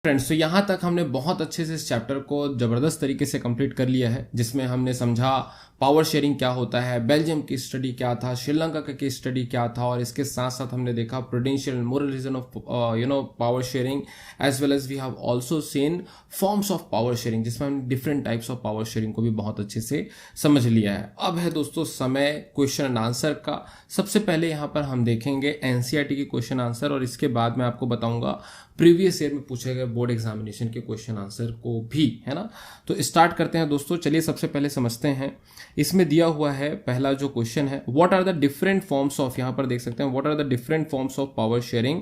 Friends, तो यहाँ तक हमने बहुत अच्छे से इस चैप्टर को ज़बरदस्त तरीके से कंप्लीट कर लिया है, जिसमें हमने समझा पावर शेयरिंग क्या होता है, बेल्जियम की स्टडी क्या था, श्रीलंका का केस स्टडी क्या था, और इसके साथ साथ हमने देखा prudential moral reason of power sharing, as well as we have also seen forms of power sharing, जिसमें हमने different types of power sharing को भी बहुत अच्छे से समझ लिया है। अब है दोस्तों समय क्वेश्चन एंड आंसर का। सबसे पहले यहाँ पर हम देखेंगे एनसीईआरटी के क्वेश्चन आंसर, और इसके बाद मैं आपको बताऊंगा प्रीवियस ईयर में पूछे गए बोर्ड एग्जामिनेशन के क्वेश्चन आंसर को भी, है ना। तो स्टार्ट करते हैं दोस्तों। चलिए सबसे पहले समझते हैं। इसमें दिया हुआ है पहला जो क्वेश्चन है, what are the different forms of, यहाँ पर देख सकते हैं, what are the different forms of power sharing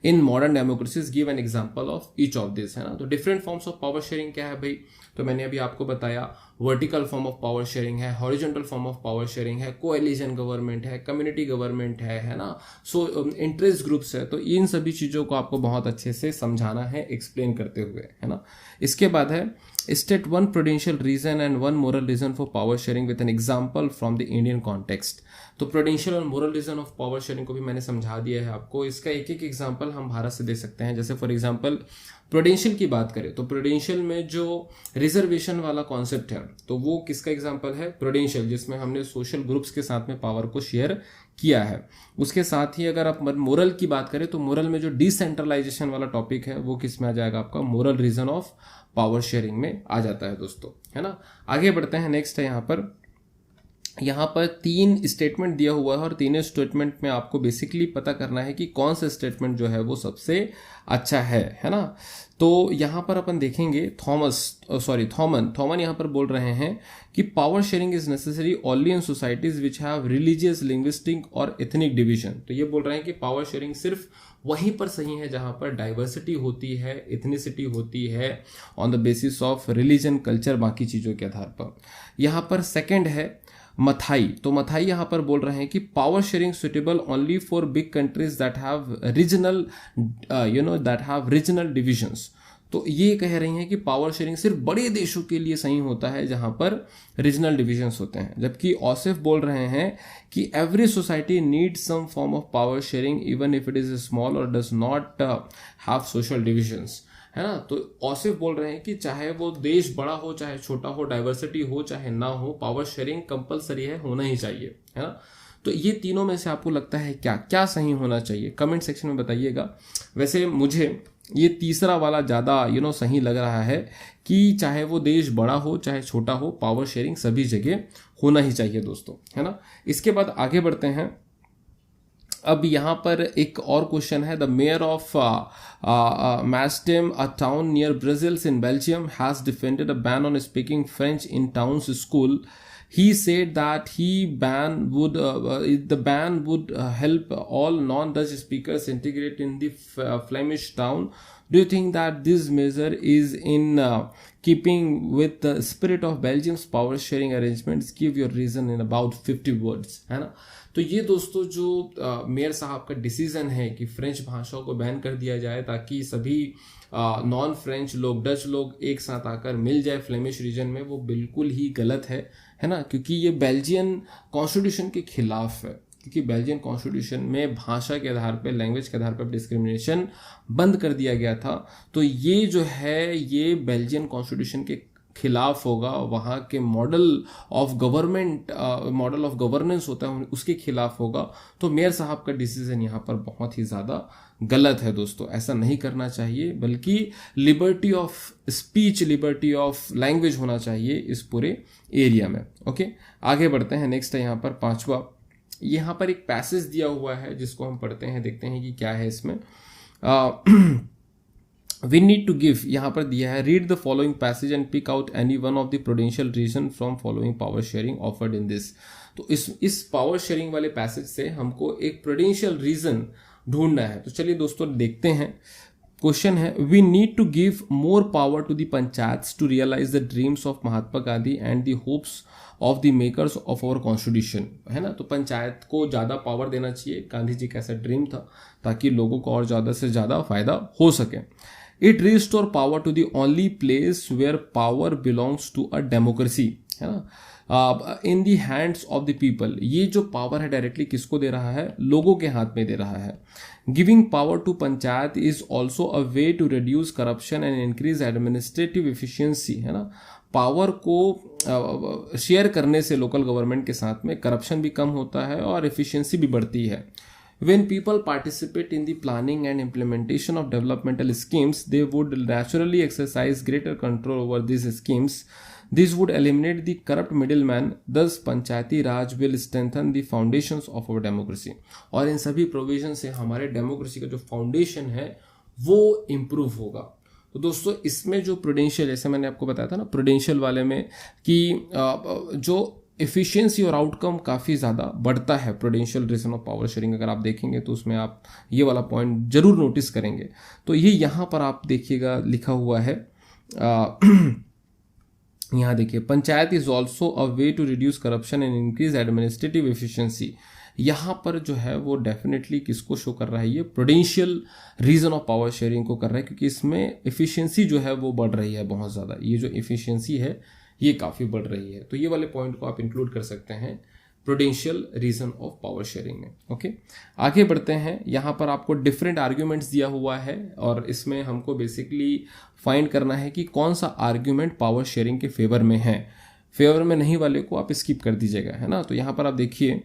in modern democracies, give an example of each of this, है ना। तो different forms of power sharing क्या है भाई, तो मैंने अभी आपको बताया vertical form of power sharing है, horizontal form of power sharing है, कोएलिशन गवर्नमेंट है, कम्युनिटी गवर्नमेंट है ना, सो इंटरेस्ट ग्रुप्स है। तो इन सभी चीज़ों को आपको बहुत अच्छे से समझाना है एक्सप्लेन करते हुए, है ना। इसके बाद है state one prudential reason and one moral reason for power sharing with an example from the Indian context. तो प्रूडेंशियल और moral reason of power sharing को भी मैंने समझा दिया है आपको। इसका एक एक एग्जांपल हम भारत से दे सकते हैं। जैसे फॉर एग्जांपल प्रूडेंशियल की बात करें तो प्रूडेंशियल में जो रिजर्वेशन वाला कॉन्सेप्ट है, तो वो किसका एग्जांपल है, प्रूडेंशियल, जिसमें हमने सोशल ग्रुप्स के साथ में पावर को शेयर किया है। उसके साथ ही अगर आप मोरल की बात करें तो मोरल में जो डिसेंट्रलाइजेशन वाला टॉपिक है वो किस में आ जाएगा, आपका moral reason of power sharing में आ जाता है दोस्तों, है ना। आगे बढ़ते हैं। नेक्स्ट है यहाँ पर 3 स्टेटमेंट दिया हुआ है, और तीनों स्टेटमेंट में आपको बेसिकली पता करना है कि कौन सा स्टेटमेंट जो है वो सबसे अच्छा है ना। तो यहाँ पर अपन देखेंगे थॉमन यहाँ पर बोल रहे हैं कि power sharing is necessary only in societies which have religious, linguistic और एथनिक डिवीजन। तो ये बोल रहे हैं कि पावर शेयरिंग सिर्फ वहीं पर सही है जहां पर डाइवर्सिटी होती है, एथनिसिटी होती है, on the basis of religion, culture, बाकी चीज़ों के आधार पर। यहाँ पर सेकेंड है मथाई। तो मथाई यहाँ पर बोल रहे हैं कि power sharing suitable only for big countries that have regional divisions. तो ये कह रही हैं कि पावर शेयरिंग सिर्फ बड़े देशों के लिए सही होता है जहां पर रीजनल डिविजन्स होते हैं। जबकि औसिफ बोल रहे हैं कि every society need some form of power sharing even if it is small और does not have social divisions, है ना। तो औसिफ बोल रहे हैं कि चाहे वो देश बड़ा हो चाहे छोटा हो, डाइवर्सिटी हो चाहे ना हो, पावर शेयरिंग कंपलसरी है, होना ही चाहिए, है ना। तो ये तीनों में से आपको लगता है क्या क्या सही होना चाहिए, कमेंट सेक्शन में बताइएगा। वैसे मुझे ये तीसरा वाला ज़्यादा सही लग रहा है कि चाहे वो देश बड़ा हो चाहे छोटा हो, पावर शेयरिंग सभी जगह होना ही चाहिए दोस्तों, है ना। इसके बाद आगे बढ़ते हैं। अब यहाँ पर एक और क्वेश्चन है, the mayor of Merchtem, a town near Brussels in Belgium, has defended a ban on speaking French in towns school. He said that the ban would help all non-Dutch speakers integrate in the Flemish town. Do you think that this measure is in keeping with the spirit of Belgium's power sharing arrangements? Give your reason in about 50 words, है ना। तो ये दोस्तों जो mayor साहब का decision है कि फ्रेंच भाषा को बैन कर दिया जाए ताकि सभी नॉन फ्रेंच लोग, डच लोग एक साथ आकर मिल जाए फ्लेमिश रीजन में, वो बिल्कुल ही गलत है ना। क्योंकि ये बेल्जियन कॉन्स्टिट्यूशन के खिलाफ है, क्योंकि बेल्जियन कॉन्स्टिट्यूशन में भाषा के आधार पर, लैंग्वेज के आधार पर डिस्क्रिमिनेशन बंद कर दिया गया था। तो ये जो है ये बेल्जियन कॉन्स्टिट्यूशन के खिलाफ होगा, वहाँ के मॉडल ऑफ गवर्नेंस होता है उसके खिलाफ होगा। तो मेयर साहब का डिसीजन यहाँ पर बहुत ही ज़्यादा गलत है दोस्तों, ऐसा नहीं करना चाहिए, बल्कि liberty of speech, liberty of language होना चाहिए इस पूरे एरिया में। ओके, आगे बढ़ते हैं। नेक्स्ट है यहाँ पर पांचवा, यहाँ पर एक पैसेज दिया हुआ है जिसको हम पढ़ते हैं, देखते हैं कि क्या है इसमें। We need to give, यहाँ पर दिया है, read the following passage and pick out any one of the prudential reason from following power sharing offered in this. तो इस पावर शेयरिंग वाले पैसेज से हमको एक प्रूडेंशियल रीजन ढूंढना है। तो चलिए दोस्तों देखते हैं। क्वेश्चन है, we need to give more power to the panchayats to realize the dreams of Mahatma Gandhi and the hopes of the makers of our constitution, है ना। तो पंचायत को ज़्यादा पावर देना चाहिए, गांधी जी का ऐसा ड्रीम था, ताकि लोगों को और ज़्यादा से ज़्यादा फायदा हो सके। It restore power to the only place where power belongs to a democracy. है ना, in the hands of the people. ये जो पावर है डायरेक्टली किसको दे रहा है, लोगों के हाथ में दे रहा है। Giving power to panchayat is also a way to reduce corruption and increase administrative efficiency, है ना। पावर को शेयर करने से लोकल गवर्नमेंट के साथ में करप्शन भी कम होता है और एफिशिएंसी भी बढ़ती है। When people participate in the planning and implementation of developmental schemes, they would naturally exercise greater control over these schemes. This would eliminate the corrupt middleman. Thus, Panchayati Raj will strengthen the foundations of our democracy. और इन सभी provision से हमारे democracy का जो foundation है वो improve होगा। तो दोस्तों इसमें जो प्रूडेंशियल, जैसे मैंने आपको बताया था ना प्रूडेंशियल वाले में, कि जो एफिशिएंसी और आउटकम काफ़ी ज़्यादा बढ़ता है prudential reason of power sharing. अगर आप देखेंगे तो उसमें आप ये वाला पॉइंट जरूर नोटिस करेंगे। तो ये यहाँ पर आप देखिएगा लिखा हुआ है, यहाँ देखिए, panchayat is also a way to reduce corruption and increase administrative efficiency. यहाँ पर जो है वो डेफिनेटली किसको शो कर रहा है, ये prudential reason of power sharing को कर रहा है, क्योंकि इसमें एफिशिएंसी जो है वो बढ़ रही है बहुत ज़्यादा। ये जो एफिशिएंसी है ये काफ़ी बढ़ रही है। तो ये वाले पॉइंट को आप इंक्लूड कर सकते हैं prudential reason of power sharing में। ओके, आगे बढ़ते हैं। यहाँ पर आपको डिफरेंट आर्ग्यूमेंट्स दिया हुआ है और इसमें हमको बेसिकली फाइंड करना है कि कौन सा आर्ग्यूमेंट पावर शेयरिंग के फेवर में है। फेवर में नहीं वाले को आप स्किप कर दीजिएगा, है ना। तो यहाँ पर आप देखिए,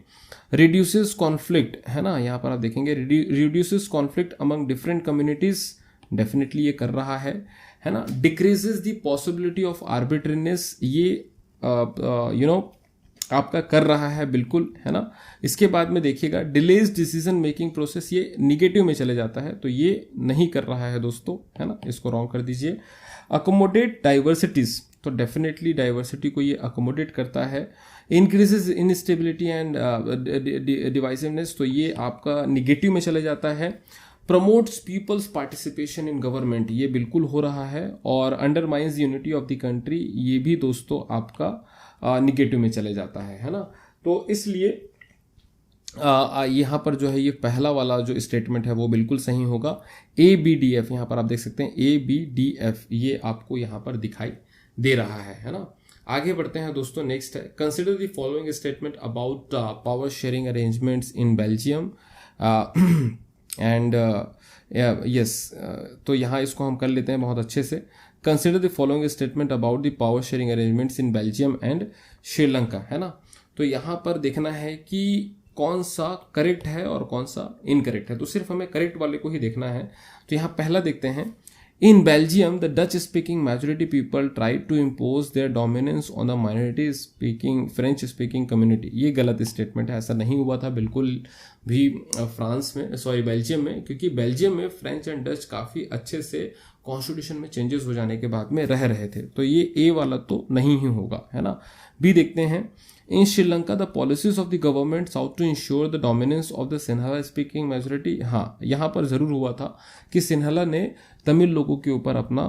रिड्यूसेस कॉन्फ्लिक्ट, है ना। यहाँ पर आप देखेंगे reduces conflict among different communities, definitely ये कर रहा है ना। डिक्रीजेस द पॉसिबिलिटी ऑफ आर्बिट्रीनेस, ये आपका कर रहा है बिल्कुल, है ना। इसके बाद में देखिएगा डिलेज डिसीजन मेकिंग प्रोसेस, ये निगेटिव में चले जाता है, तो ये नहीं कर रहा है दोस्तों, है ना, इसको रॉन्ग कर दीजिए। अकोमोडेट डाइवर्सिटीज, तो डेफिनेटली डाइवर्सिटी को ये अकोमोडेट करता है। इंक्रीजेज इनस्टेबिलिटी एंड डिवाइसिवनेस, तो ये आपका निगेटिव में चले जाता है। Promotes peoples participation in government, ये बिल्कुल हो रहा है। और undermines unity of the country, ये भी दोस्तों आपका निगेटिव में चले जाता है ना। तो इसलिए यहाँ पर जो है ये पहला वाला जो स्टेटमेंट है वो बिल्कुल सही होगा। ABDF, यहाँ पर आप देख सकते हैं ABDF, ये आपको यहाँ पर दिखाई दे रहा है ना। आगे बढ़ते हैं दोस्तों, नेक्स्ट है, consider the following statement about power sharing arrangements in Belgium and yes. तो यहाँ इसको हम कर लेते हैं बहुत अच्छे से। Consider the following statement about the power sharing arrangements in Belgium and Sri Lanka, है ना। तो यहाँ पर देखना है कि कौन सा करेक्ट है और कौन सा इनकरेक्ट है, तो सिर्फ हमें करेक्ट वाले को ही देखना है। तो यहाँ पहला देखते हैं, in Belgium the Dutch speaking majority people try to impose their dominance on the minority speaking French speaking community. ये गलत स्टेटमेंट है, ऐसा नहीं हुआ था बिल्कुल भी बेल्जियम में, क्योंकि बेल्जियम में फ्रेंच एंड डच काफ़ी अच्छे से कॉन्स्टिट्यूशन में चेंजेस हो जाने के बाद में रह रहे थे, तो ये ए वाला तो नहीं ही होगा, है ना। बी देखते हैं, in Sri Lanka the policies of the government sought to ensure the dominance of the Sinhala speaking majority. हाँ, यहाँ पर जरूर हुआ था कि सिन्हाला ने तमिल लोगों के ऊपर अपना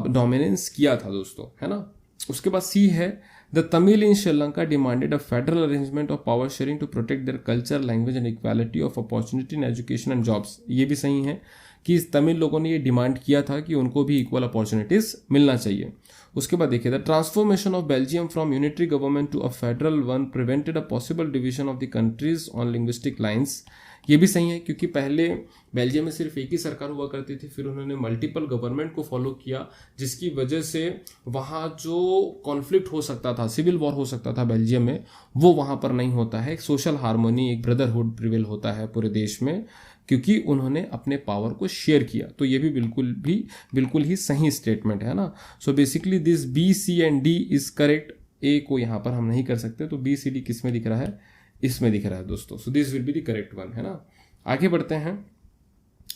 डोमिनेंस किया था दोस्तों, है ना। उसके बाद सी है, the Tamil in Sri Lanka demanded a federal arrangement of power sharing to protect their culture, language and equality of opportunity in education and jobs. ये भी सही है कि तमिल लोगों ने ये डिमांड किया था कि उनको भी इक्वल अपॉर्चुनिटीज मिलना चाहिए। उसके बाद देखिए, the transformation of Belgium from unitary government to a federal one prevented a possible division of the countries on linguistic lines. ये भी सही है, क्योंकि पहले बेल्जियम में सिर्फ एक ही सरकार हुआ करती थी, फिर उन्होंने मल्टीपल गवर्नमेंट को फॉलो किया, जिसकी वजह से वहाँ जो कॉन्फ्लिक्ट हो सकता था, सिविल वॉर हो सकता था बेल्जियम में, वो वहाँ पर नहीं होता है। एक सोशल हार्मोनी, एक ब्रदरहुड प्रिवेल होता है पूरे देश में, क्योंकि उन्होंने अपने पावर को शेयर किया। तो ये भी बिल्कुल ही सही स्टेटमेंट है ना। So basically this B, C and D is correct. A को यहाँ पर हम नहीं कर सकते, तो B, C, D किस में दिख रहा है, इसमें दिख रहा है दोस्तों। So this will be the correct one, है ना। आगे बढ़ते हैं,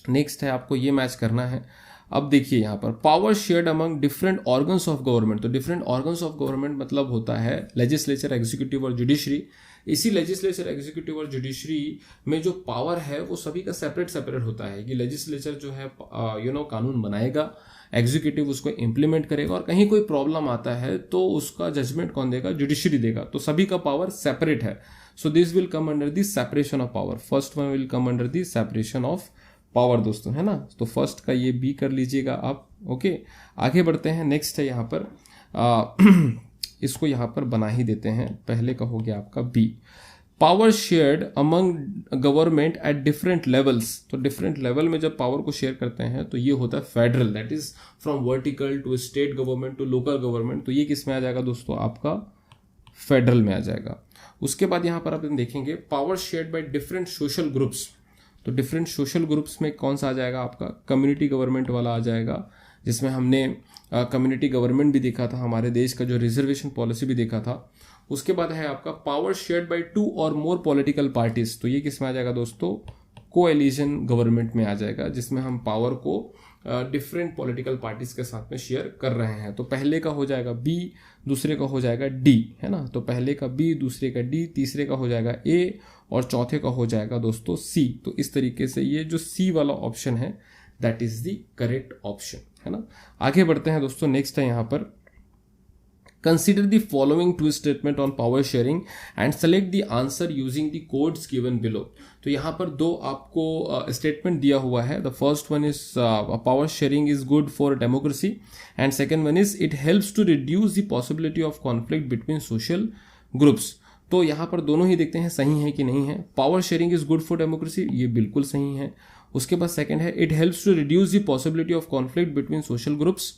नेक्स्ट है, आपको ये मैच करना है। अब देखिए यहाँ पर, power shared among different organs of government. तो डिफरेंट ऑर्गन्स ऑफ गवर्नमेंट मतलब होता है लेजिस्लेचर, एग्जीक्यूटिव और जुडिशरी। इसी लेजिस्लेचर, एग्जीक्यूटिव और जुडिशरी में जो पावर है वो सभी का सेपरेट होता है, कि लेजिस्लेचर जो है कानून बनाएगा, एग्जीक्यूटिव उसको इम्प्लीमेंट करेगा, और कहीं कोई प्रॉब्लम आता है तो उसका जजमेंट कौन देगा, जुडिशरी देगा। तो सभी का पावर सेपरेट है। So this will come under the separation of power. First one will come under the separation of power दोस्तों, है ना। तो फर्स्ट का ये बी कर लीजिएगा आप। ओके, आगे बढ़ते हैं, नेक्स्ट है यहाँ पर इसको यहाँ पर बना ही देते हैं। पहले का हो गया आपका B, power shared among government at different levels. तो डिफरेंट लेवल में जब पावर को शेयर करते हैं तो ये होता है federal, that is from vertical to state government to local government. तो ये किस में आ जाएगा दोस्तों, आपका फेडरल में आ जाएगा। उसके बाद यहाँ पर आप देखेंगे power shared by different social groups. तो डिफरेंट सोशल ग्रुप्स में कौन सा आ जाएगा आपका, कम्युनिटी गवर्नमेंट वाला आ जाएगा, जिसमें हमने कम्युनिटी गवर्नमेंट भी देखा था, हमारे देश का जो रिजर्वेशन पॉलिसी भी देखा था। उसके बाद है आपका पावर शेयर्ड बाय 2 और मोर पॉलिटिकल पार्टीज। तो ये किस में आ जाएगा दोस्तों, कोएलिशन गवर्नमेंट में आ जाएगा, जिसमें हम पावर को डिफरेंट पॉलिटिकल पार्टीज के साथ में शेयर कर रहे हैं। तो पहले का हो जाएगा बी, दूसरे का हो जाएगा डी, है ना। तो पहले का बी, दूसरे का डी, तीसरे का हो जाएगा ए और चौथे का हो जाएगा दोस्तों सी। तो इस तरीके से ये जो सी वाला ऑप्शन है that is the correct option, है ना। आगे बढ़ते हैं दोस्तों, नेक्स्ट है यहाँ पर consider the following two statement on power sharing and select the answer using the codes given below। तो यहाँ पर दो आपको स्टेटमेंट दिया हुआ है। The first one is power sharing is good for democracy and second one is it helps to reduce the possibility of conflict between social groups. तो यहाँ पर दोनों ही देखते हैं सही है कि नहीं है। Power sharing is good for democracy, ये बिल्कुल सही है। उसके बाद सेकेंड है it helps to reduce the possibility of conflict between social groups,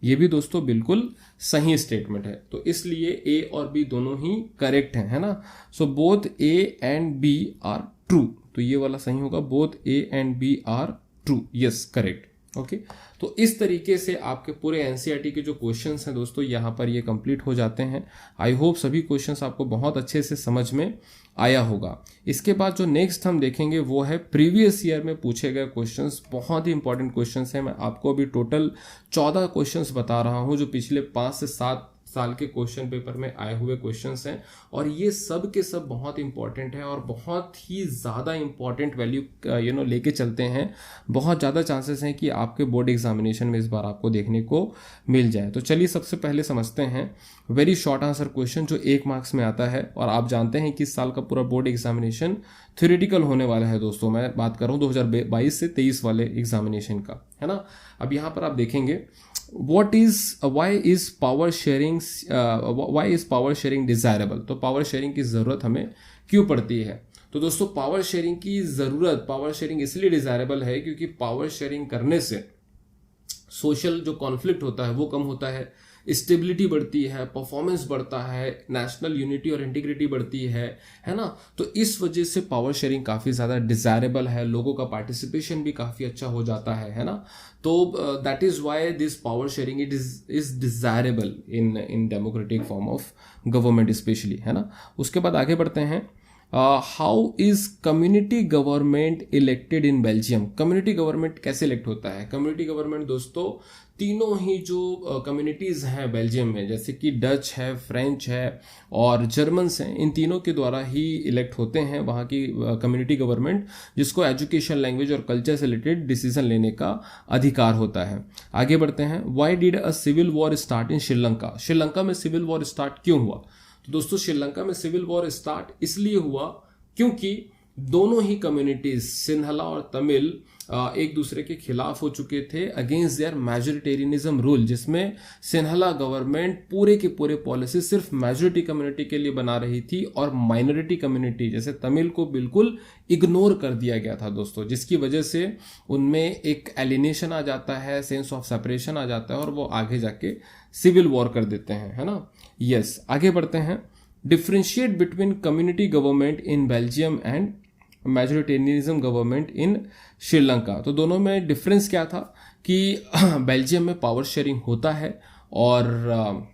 ये भी दोस्तों बिल्कुल सही स्टेटमेंट है। तो इसलिए ए और बी दोनों ही करेक्ट हैं, है ना। So both A and B are true. तो ये वाला सही होगा, both A and B are true, yes correct. Okay, तो इस तरीके से आपके पूरे एनसीईआरटी के जो क्वेश्चंस हैं दोस्तों यहाँ पर ये कंप्लीट हो जाते हैं। आई होप सभी क्वेश्चंस आपको बहुत अच्छे से समझ में आया होगा। इसके बाद जो नेक्स्ट हम देखेंगे वो है प्रीवियस ईयर में पूछे गए क्वेश्चंस। बहुत ही इंपॉर्टेंट क्वेश्चंस हैं। मैं आपको अभी टोटल 14 क्वेश्चंस बता रहा हूं जो पिछले 5 से 7 साल के क्वेश्चन पेपर में आए हुए क्वेश्चंस हैं, और ये सब के सब बहुत इंपॉर्टेंट है और बहुत ही ज़्यादा इंपॉर्टेंट वैल्यू लेके चलते हैं। बहुत ज़्यादा चांसेस हैं कि आपके बोर्ड एग्जामिनेशन में इस बार आपको देखने को मिल जाए। तो चलिए सबसे पहले समझते हैं वेरी शॉर्ट आंसर क्वेश्चन जो 1 मार्क्स में आता है। और आप जानते हैं कि इस साल का पूरा बोर्ड एग्जामिनेशन थ्योरेटिकल होने वाला है दोस्तों। मैं बात कर रहा हूँ 2022 से 23 वाले एग्जामिनेशन का, है ना। अब यहाँ पर आप देखेंगे why is power sharing desirable। तो पावर शेयरिंग की ज़रूरत हमें क्यों पड़ती है। तो दोस्तों पावर शेयरिंग इसलिए डिजायरेबल है क्योंकि पावर शेयरिंग करने से सोशल जो कॉन्फ्लिक्ट होता है वो कम होता है, स्टेबिलिटी बढ़ती है, परफॉर्मेंस बढ़ता है, नेशनल यूनिटी और इंटीग्रिटी बढ़ती है ना। तो इस वजह से पावर शेयरिंग काफ़ी ज़्यादा डिजायरेबल है, लोगों का पार्टिसिपेशन भी काफ़ी अच्छा हो जाता है ना। तो that is why this power sharing is desirable in democratic form of government specially, है ना। उसके बाद आगे बढ़ते हैं, how is community government elected in Belgium. Community government कैसे इलेक्ट होता है। कम्युनिटी गवर्नमेंट दोस्तों तीनों ही जो कम्युनिटीज़ हैं बेल्जियम में, जैसे कि डच है, फ्रेंच है और जर्मन्स हैं, इन तीनों के द्वारा ही इलेक्ट होते हैं वहाँ की कम्युनिटी गवर्नमेंट, जिसको एजुकेशन, लैंग्वेज और कल्चर से रिलेटेड डिसीजन लेने का अधिकार होता है। आगे बढ़ते हैं, why did a civil war start in Sri Lanka. Sri Lanka में सिविल वॉर स्टार्ट क्यों हुआ। तो दोस्तों श्रीलंका में सिविल वॉर स्टार्ट इसलिए हुआ क्योंकि दोनों ही कम्युनिटीज सिन्हला और तमिल एक दूसरे के खिलाफ हो चुके थे अगेंस्ट देयर मेजोरिटेरियनिज्म रूल, जिसमें सिन्हला गवर्नमेंट पूरे के पूरे पॉलिसी सिर्फ मेजोरिटी कम्युनिटी के लिए बना रही थी और माइनॉरिटी कम्युनिटी जैसे तमिल को बिल्कुल इग्नोर कर दिया गया था दोस्तों, जिसकी वजह से उनमें एक एलिनेशन आ जाता है, सेंस ऑफ सेपरेशन आ जाता है और वो आगे जाके सिविल वॉर कर देते हैं, है ना। यस, आगे बढ़ते हैं, differentiate between community government in Belgium and majoritarianism government in Sri Lanka. तो दोनों में डिफरेंस क्या था कि बेल्जियम में पावर शेयरिंग होता है और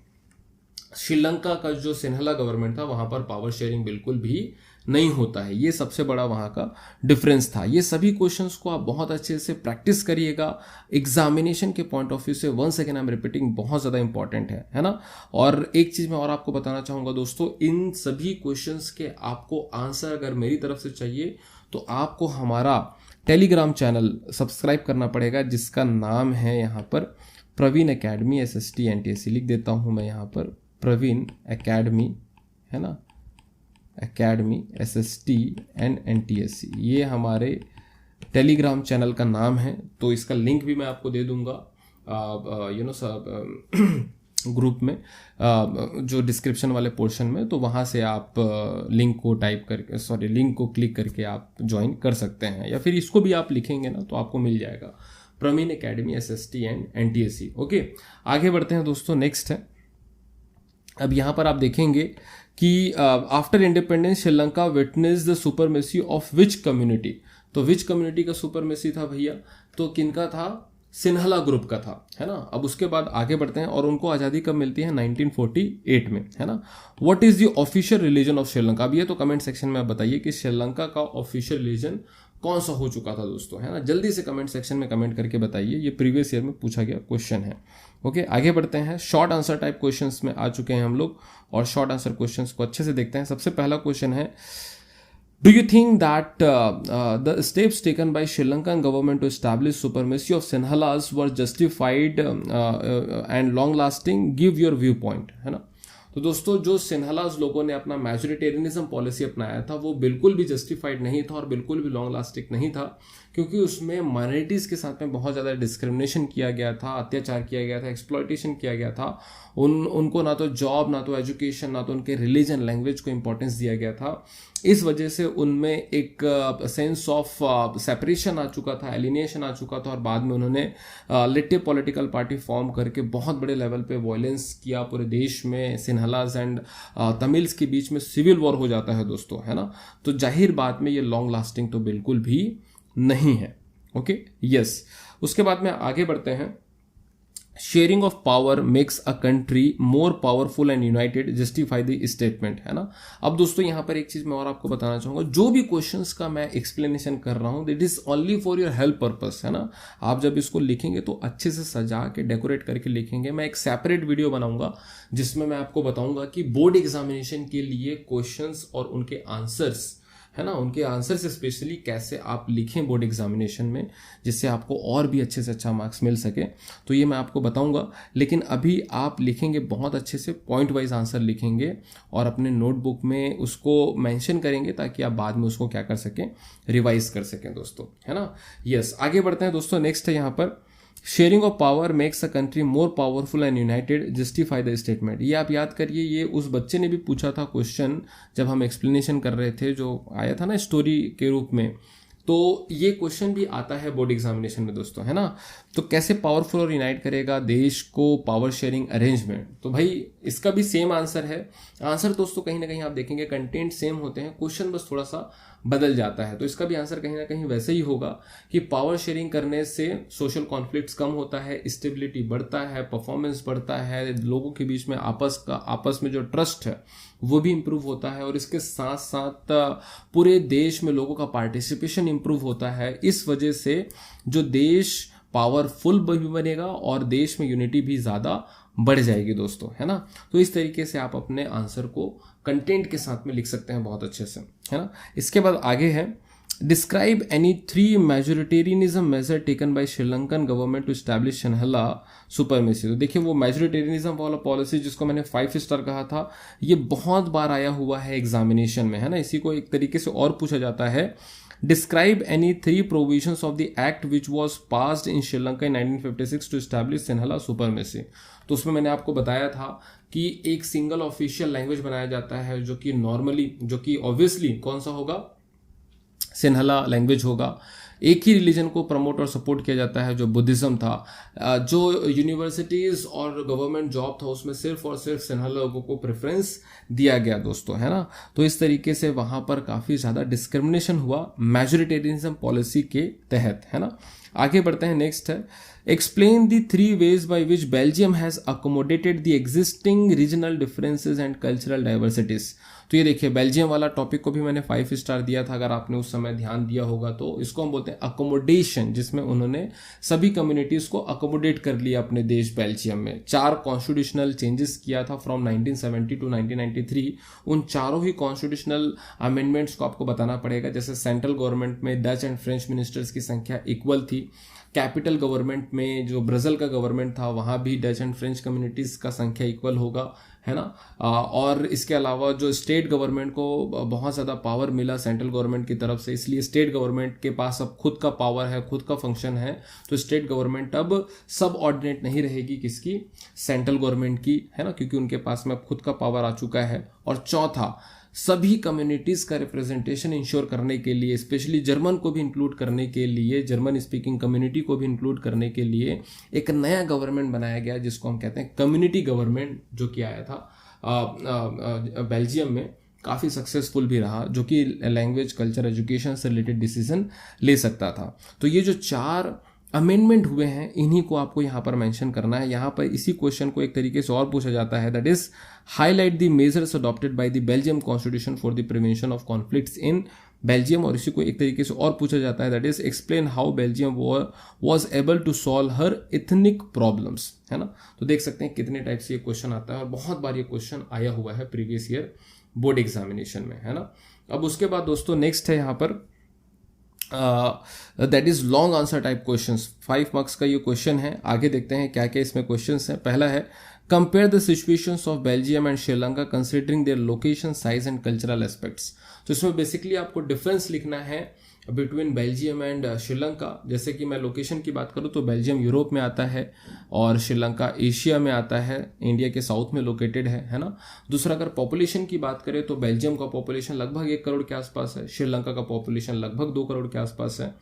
श्रीलंका का जो सिन्हला गवर्नमेंट था वहां पर पावर शेयरिंग बिल्कुल भी नहीं होता है। ये सबसे बड़ा वहां का डिफरेंस था। ये सभी क्वेश्चंस को आप बहुत अच्छे से प्रैक्टिस करिएगा एग्जामिनेशन के पॉइंट ऑफ व्यू से। Once again I am repeating, बहुत ज़्यादा इंपॉर्टेंट है ना। और एक चीज़ मैं और आपको बताना चाहूँगा दोस्तों, इन सभी क्वेश्चंस के आपको आंसर अगर मेरी तरफ से चाहिए तो आपको हमारा टेलीग्राम चैनल सब्सक्राइब करना पड़ेगा, जिसका नाम है यहाँ पर प्रवीण एकेडमी SST NTSC। लिख देता हूँ मैं यहाँ पर प्रवीण एकेडमी, है ना, एकेडमी SST and NTSC, ये हमारे टेलीग्राम चैनल का नाम है। तो इसका लिंक भी मैं आपको दे दूंगा ग्रुप में, जो डिस्क्रिप्शन वाले पोर्शन में, तो वहाँ से आप लिंक को क्लिक करके आप ज्वाइन कर सकते हैं, या फिर इसको भी आप लिखेंगे ना तो आपको मिल जाएगा, Praveen academy SST and NTSC। Okay, आगे बढ़ते हैं दोस्तों। नेक्स्ट है, अब यहाँ पर आप देखेंगे कि after independence Sri Lanka witness the supremacy of which community. तो विच कम्युनिटी का सुपरमेसी था भैया, तो किनका था, सिन्हला ग्रुप का था, है ना। अब उसके बाद आगे बढ़ते हैं, और उनको आज़ादी कब मिलती है, 1948 में, है ना। What is the official religion of Sri Lanka. अब ये तो कमेंट सेक्शन में आप बताइए कि श्रीलंका का ऑफिशियल रिलीजन कौन सा हो चुका था दोस्तों, है ना। जल्दी से कमेंट सेक्शन में कमेंट करके बताइए, ये प्रीवियस ईयर में पूछा गया क्वेश्चन है। ओके, आगे बढ़ते हैं। शॉर्ट आंसर टाइप क्वेश्चंस में आ चुके हैं हम लोग, और शॉर्ट आंसर क्वेश्चंस को अच्छे से देखते हैं। सबसे पहला क्वेश्चन है, Do you think that the steps taken by Sri Lankan government to establish supremacy of Sinhalas were justified and long-lasting? Give your viewpoint, है ना। तो दोस्तों, जो सिन्हलास लोगों ने अपना मैजोरिटेरियनिज्म पॉलिसी अपनाया था वो बिल्कुल भी जस्टिफाइड नहीं था और बिल्कुल भी लॉन्ग लास्टिंग नहीं था, क्योंकि उसमें माइनॉरिटीज़ के साथ में बहुत ज़्यादा डिस्क्रिमिनेशन किया गया था, अत्याचार किया गया था, एक्सप्लॉयटेशन किया गया था। उनको ना तो जॉब, ना तो एजुकेशन, ना तो उनके रिलीजन, लैंग्वेज को इंपॉर्टेंस दिया गया था। इस वजह से उनमें एक सेंस ऑफ सेपरेशन आ चुका था, एलिनेशन आ चुका था, और बाद में उन्होंने लिटिव पॉलिटिकल पार्टी फॉर्म करके बहुत बड़े लेवल पे वायलेंस किया पूरे देश में। सिन्हलास एंड तमिल्स के बीच में सिविल वॉर हो जाता है दोस्तों, है ना। तो जाहिर बात में ये लॉन्ग लास्टिंग तो बिल्कुल भी नहीं है। Okay, yes. उसके बाद में आगे बढ़ते हैं। Sharing of power makes a country more powerful and United, justify the statement, है ना। अब दोस्तों यहाँ पर एक चीज मैं और आपको बताना चाहूंगा, जो भी क्वेश्चंस का मैं एक्सप्लेनेशन कर रहा हूँ that is only for your help purpose, है ना। आप जब इसको लिखेंगे तो अच्छे से सजा के डेकोरेट करके लिखेंगे। मैं एक सेपरेट वीडियो बनाऊंगा जिसमें मैं आपको बताऊंगा कि बोर्ड एग्जामिनेशन के लिए क्वेश्चंस और उनके आंसर्स, है ना, उनके आंसर से स्पेशली कैसे आप लिखें बोर्ड एग्जामिनेशन में, जिससे आपको और भी अच्छे से अच्छा मार्क्स मिल सके। तो ये मैं आपको बताऊंगा, लेकिन अभी आप लिखेंगे बहुत अच्छे से, पॉइंट वाइज आंसर लिखेंगे और अपने नोटबुक में उसको मेंशन करेंगे, ताकि आप बाद में उसको क्या कर सकें, रिवाइज कर सकें दोस्तों, है ना। यस, आगे बढ़ते हैं दोस्तों। नेक्स्ट है यहाँ पर, sharing of power makes a country more powerful and United, justify the statement. ये आप याद करिए, ये उस बच्चे ने भी पूछा था क्वेश्चन जब हम एक्सप्लेनेशन कर रहे थे, जो आया था ना स्टोरी के रूप में। तो ये क्वेश्चन भी आता है बोर्ड एग्जामिनेशन में दोस्तों, है ना। तो कैसे पावरफुल और यूनाइट करेगा देश को पावर शेयरिंग अरेंजमेंट, तो भाई इसका भी सेम आंसर है। आंसर दोस्तों कहीं ना कहीं आप देखेंगे कंटेंट सेम होते हैं, क्वेश्चन बस थोड़ा सा बदल जाता है। तो इसका भी आंसर कहीं ना कहीं वैसे ही होगा कि पावर शेयरिंग करने से सोशल कॉन्फ्लिक्ट्स कम होता है, स्टेबिलिटी बढ़ता है, परफॉर्मेंस बढ़ता है, लोगों के बीच में आपस में जो ट्रस्ट है वो भी इंप्रूव होता है, और इसके साथ साथ पूरे देश में लोगों का पार्टिसिपेशन इंप्रूव होता है। इस वजह से जो देश पावरफुल भी बनेगा और देश में यूनिटी भी ज़्यादा बढ़ जाएगी दोस्तों, है ना। तो इस तरीके से आप अपने आंसर को कंटेंट के साथ में लिख सकते हैं बहुत अच्छे से, है ना। इसके बाद आगे है, describe any 3 majoritarianism measure taken by Sri Lankan government to establish Sinhala supremacy. तो देखिए, वो मेजोरिटेरियनिज्म वाला पॉलिसी जिसको मैंने 5 स्टार कहा था, ये बहुत बार आया हुआ है एग्जामिनेशन में, है ना। इसी को एक तरीके से और पूछा जाता है, describe any 3 provisions of the act which was passed in Sri Lanka in 1956 to establish Sinhala supremacy. तो उसमें मैंने आपको बताया था कि एक सिंगल ऑफिशियल लैंग्वेज बनाया जाता है, जो कि ऑब्वियसली कौन सा होगा, सिन्हला लैंग्वेज होगा। एक ही रिलीजन को प्रमोट और सपोर्ट किया जाता है, जो बुद्धिज्म था। जो यूनिवर्सिटीज और गवर्नमेंट जॉब था उसमें सिर्फ और सिर्फ सिन्हला लोगों को प्रेफरेंस दिया गया दोस्तों, है ना। तो इस तरीके से वहां पर काफी ज्यादा डिस्क्रिमिनेशन हुआ मेजोरिटेरियनिज्म पॉलिसी के तहत, है ना। आगे बढ़ते हैं। नेक्स्ट है, explain the 3 ways by which Belgium has accommodated the existing regional differences and cultural diversities. तो ये देखिए, बेल्जियम वाला टॉपिक को भी मैंने 5 स्टार दिया था, अगर आपने उस समय ध्यान दिया होगा तो। इसको हम बोलते हैं अकोमोडेशन, जिसमें उन्होंने सभी कम्युनिटीज को अकोमोडेट कर लिया अपने देश बेल्जियम में। 4 कॉन्स्टिट्यूशनल चेंजेस किया था फ्रॉम 1970 टू 1993। उन चारों ही कॉन्स्टिट्यूशनल अमेंडमेंट्स को आपको बताना पड़ेगा। जैसे सेंट्रल गवर्नमेंट में डच एंड फ्रेंच मिनिस्टर्स की संख्या इक्वल थी, कैपिटल गवर्नमेंट में जो ब्राज़ील का गवर्नमेंट था वहाँ भी डच एंड फ्रेंच कम्युनिटीज़ का संख्या इक्वल होगा, है ना। और इसके अलावा जो स्टेट गवर्नमेंट को बहुत ज़्यादा पावर मिला सेंट्रल गवर्नमेंट की तरफ से, इसलिए स्टेट गवर्नमेंट के पास अब खुद का पावर है, खुद का फंक्शन है, तो स्टेट गवर्नमेंट अब सब ऑर्डिनेट नहीं रहेगी किसकी, सेंट्रल गवर्नमेंट की, है ना, क्योंकि उनके पास में अब खुद का पावर आ चुका है। और चौथा, सभी कम्युनिटीज़ का रिप्रेजेंटेशन इंश्योर करने के लिए, स्पेशली जर्मन को भी इंक्लूड करने के लिए, जर्मन स्पीकिंग कम्युनिटी को भी इंक्लूड करने के लिए एक नया गवर्नमेंट बनाया गया जिसको हम कहते हैं कम्युनिटी गवर्नमेंट, जो कि आया था बेल्जियम में, काफ़ी सक्सेसफुल भी रहा, जो कि लैंग्वेज, कल्चर, एजुकेशन से रिलेटेड डिसीजन ले सकता था। तो ये जो 4 अमेंडमेंट हुए हैं इन्हीं को आपको यहाँ पर मेंशन करना है। यहाँ पर इसी क्वेश्चन को एक तरीके से और पूछा जाता है, that is highlight the measures adopted by the Belgium constitution for the prevention of conflicts in Belgium. और इसी को एक तरीके से और पूछा जाता है, that is explain how Belgium was able to solve her ethnic problems, है ना। तो देख सकते हैं कितने टाइप से ये क्वेश्चन आता है और बहुत बार ये क्वेश्चन आया हुआ है प्रीवियस ईयर बोर्ड एग्जामिनेशन में, है ना। अब उसके बाद दोस्तों नेक्स्ट है यहाँ पर that is long answer type questions. 5 marks का ये क्वेश्चन है। आगे देखते हैं क्या क्या इसमें क्वेश्चंस हैं। पहला है, compare the situations of Belgium and Sri Lanka considering their location, size and cultural aspects. तो इसमें बेसिकली आपको डिफरेंस लिखना है बिटवीन बेल्जियम एंड श्रीलंका। जैसे कि मैं लोकेशन की बात करूँ तो बेल्जियम यूरोप में आता है और श्रीलंका एशिया में आता है, इंडिया के साउथ में लोकेटेड है ना। दूसरा, अगर पॉपुलेशन की बात करें तो बेल्जियम का पॉपुलेशन लगभग 1 करोड़ के आसपास है, श्रीलंका का पॉपुलेशन लगभग 2 करोड़ के आसपास है।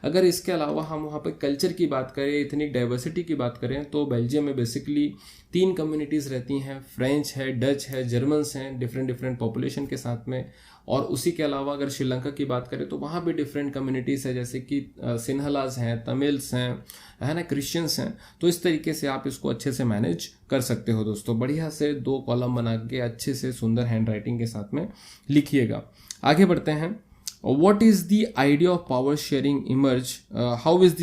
अगर इसके अलावा हम वहाँ पर कल्चर की बात करें, इतनी डाइवर्सिटी की बात करें, तो बेल्जियम में बेसिकली 3 कम्युनिटीज़ रहती हैं, फ्रेंच है, डच है, जर्मन्स हैं, डिफरेंट पॉपुलेशन के साथ में। और उसी के अलावा अगर श्रीलंका की बात करें तो वहाँ भी डिफरेंट कम्युनिटीज़ है, जैसे कि सिन्हलाज हैं, तमिल्स हैं, है ना, क्रिश्चियंस हैं। तो इस तरीके से आप इसको अच्छे से मैनेज कर सकते हो दोस्तों। बढ़िया से 2 कॉलम बना के अच्छे से सुंदर हैंड राइटिंग के साथ में लिखिएगा। आगे बढ़ते हैं। What is the idea of power sharing emerge? How is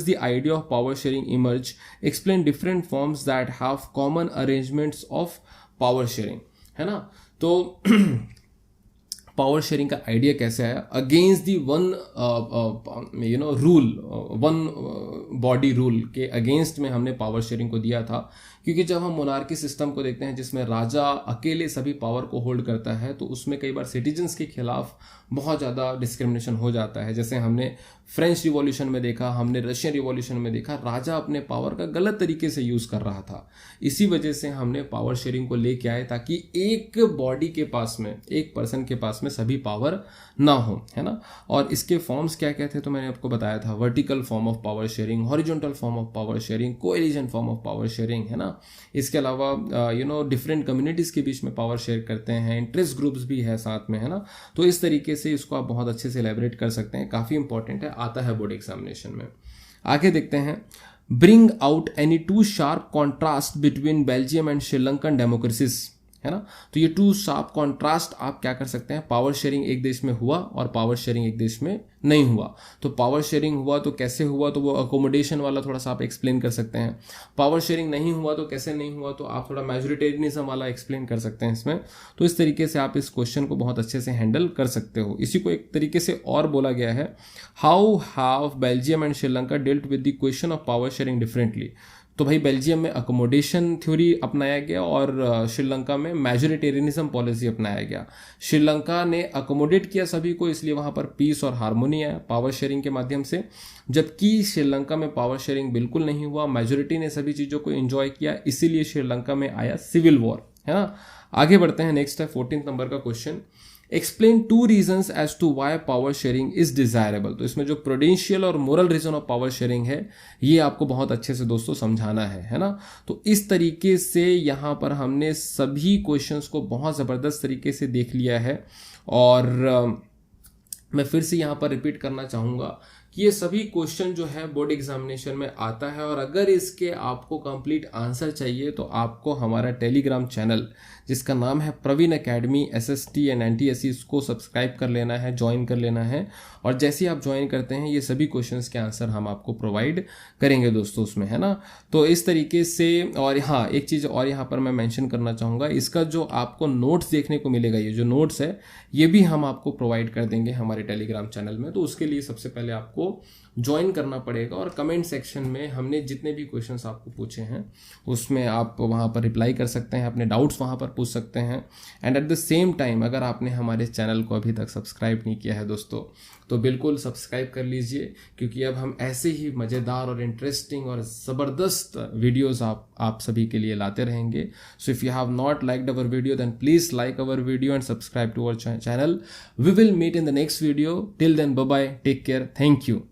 the idea of power sharing emerge? Explain different forms that have common arrangements of power sharing, है ना। तो पावर शेयरिंग का आइडिया कैसे आया? Against the one rule, one body rule के against में हमने power sharing को दिया था। क्योंकि जब हम मोनार्की सिस्टम को देखते हैं जिसमें राजा अकेले सभी पावर को होल्ड करता है, तो उसमें कई बार सिटीजन्स के खिलाफ बहुत ज़्यादा डिस्क्रिमिनेशन हो जाता है। जैसे हमने फ्रेंच रिवॉल्यूशन में देखा, हमने रशियन रिवॉल्यूशन में देखा, राजा अपने पावर का गलत तरीके से यूज़ कर रहा था। इसी वजह से हमने पावर शेयरिंग को लेके आए ताकि एक बॉडी के पास में, एक पर्सन के पास में सभी पावर ना हो, है ना। और इसके फॉर्म्स क्या क्या थे तो मैंने आपको बताया था, vertical form of power sharing, horizontal form of power sharing, coalition form of power sharing, है ना। इसके अलावा डिफरेंट कम्युनिटीज़ के बीच में पावर शेयर करते हैं, इंटरेस्ट ग्रुप्स भी है साथ में, है ना। तो इस तरीके से इसको आप बहुत अच्छे से एलैबोरेट कर सकते हैं, काफ़ी इंपॉर्टेंट है, आता है बोर्ड एग्जामिनेशन में। आगे देखते हैं, bring out any 2 sharp contrast between Belgium and Sri Lankan democracies, है ना। तो ये 2 शार्प कॉन्ट्रास्ट आप क्या कर सकते हैं, पावर शेयरिंग एक देश में हुआ और पावर शेयरिंग एक देश में नहीं हुआ। तो पावर शेयरिंग हुआ तो कैसे हुआ, तो वो अकोमोडेशन वाला थोड़ा सा आप एक्सप्लेन कर सकते हैं। पावर शेयरिंग नहीं हुआ तो कैसे नहीं हुआ, तो आप थोड़ा मेजोरिटेरियनिज्म वाला एक्सप्लेन कर सकते हैं इसमें। तो इस तरीके से आप इस क्वेश्चन को बहुत अच्छे से हैंडल कर सकते हो। इसी को एक तरीके से और बोला गया है, how have Belgium and Sri Lanka dealt with the question of power sharing differently. तो भाई बेल्जियम में अकोमोडेशन थ्योरी अपनाया गया और श्रीलंका में मेजोरिटेरियनिज्म पॉलिसी अपनाया गया। श्रीलंका ने अकोमोडेट किया सभी को, इसलिए वहाँ पर पीस और हार्मोनी है पावर शेयरिंग के माध्यम से, जबकि श्रीलंका में पावर शेयरिंग बिल्कुल नहीं हुआ, मेजोरिटी ने सभी चीज़ों को एंजॉय किया, इसीलिए श्रीलंका में आया सिविल वॉर, है ना। आगे बढ़ते हैं, नेक्स्ट है 14 नंबर का question, explain 2 reasons as to why power sharing is desirable. तो इसमें जो प्रूडेंशियल और moral reason of power sharing है ये आपको बहुत अच्छे से दोस्तों समझाना है ना। तो इस तरीके से यहाँ पर हमने सभी क्वेश्चंस को बहुत ज़बरदस्त तरीके से देख लिया है और मैं फिर से यहाँ पर रिपीट करना चाहूँगा कि ये सभी क्वेश्चन जो है बोर्ड एग्जामिनेशन में आता है और अगर इसके आपको कंप्लीट आंसर चाहिए तो आपको हमारा टेलीग्राम चैनल जिसका नाम है Praveen academy SST and NTSE इसको सब्सक्राइब कर लेना है, ज्वाइन कर लेना है। और जैसे ही आप ज्वाइन करते हैं ये सभी क्वेश्चंस के आंसर हम आपको प्रोवाइड करेंगे दोस्तों उसमें, है ना। तो इस तरीके से, और हाँ एक चीज़ और यहाँ पर मैं मेंशन करना चाहूँगा, इसका जो आपको नोट्स देखने को मिलेगा, ये जो नोट्स है ये भी हम आपको प्रोवाइड कर देंगे हमारे टेलीग्राम चैनल में। तो उसके लिए सबसे पहले आपको ज्वाइन करना पड़ेगा और कमेंट सेक्शन में हमने जितने भी क्वेश्चंस आपको पूछे हैं उसमें आप वहाँ पर रिप्लाई कर सकते हैं, अपने डाउट्स वहाँ पर पूछ सकते हैं। And at the same time अगर आपने हमारे चैनल को अभी तक सब्सक्राइब नहीं किया है दोस्तों तो बिल्कुल सब्सक्राइब कर लीजिए, क्योंकि अब हम ऐसे ही मज़ेदार और इंटरेस्टिंग और ज़बरदस्त वीडियोस आप सभी के लिए लाते रहेंगे। So if you have not liked our video then please like our video and subscribe to our channel. We will meet in the next video. Till then bye bye, take care, thank you.